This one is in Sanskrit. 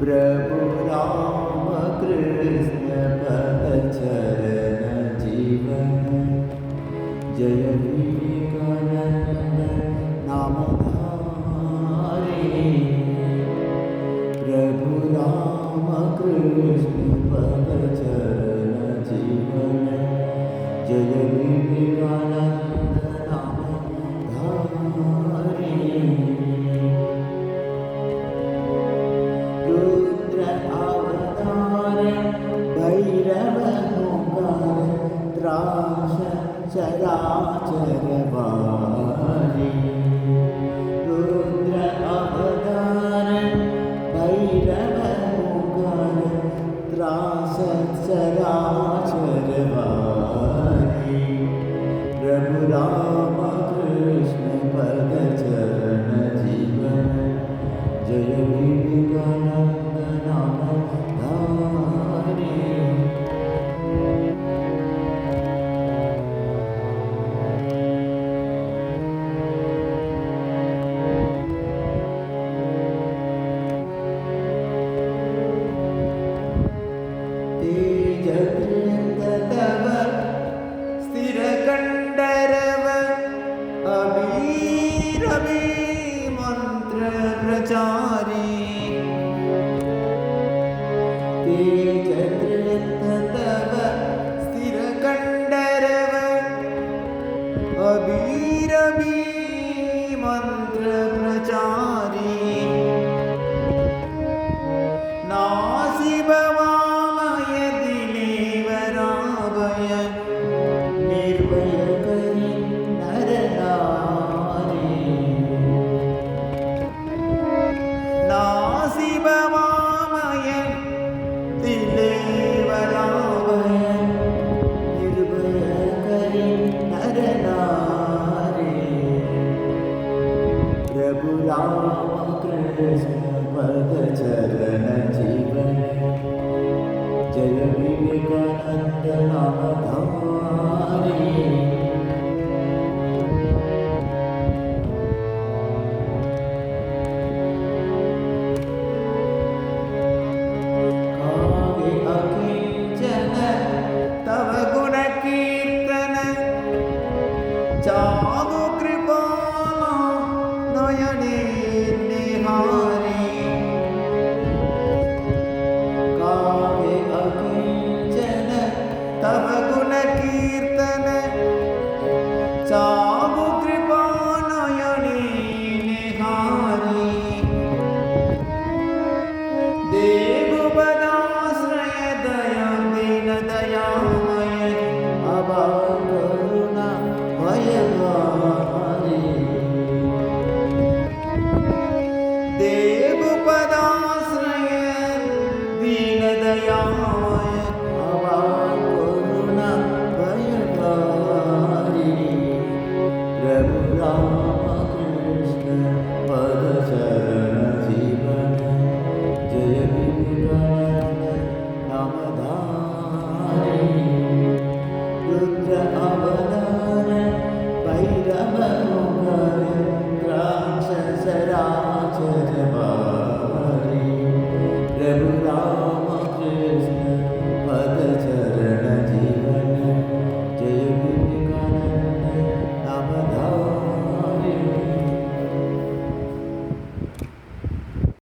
प्रभु राम कृष्ण पद चरण जीवन जय विवेकानंद नामधारी। प्रभु राम कृष्ण पद चरण जीवन जय विवेकानंद नामधारी। रुद्र अवतार भैरव ओंकार त्रास चराचर वारी। रुद्र अवतार भैरव ओंकार त्रास चराचर वारी। प्रभु राम कृष्ण पद चरण जीवन जय विवेकानंद नामधारी। तेजवृंद तव स्थिर कंडरव अभीरवी मंत्र प्रचारी। तेजवृंद तव स्थिर कंडरव अभीरवी मंत्र प्रचारी। नासी भवामय दिलेवराभय निर्भय करि नर नारी। नासी भवामय दिलेवराभय निर्भय करि नर नारी। प्रभु राम कृष्ण पद चरण जीवन जय विवेकानंद नामधारी।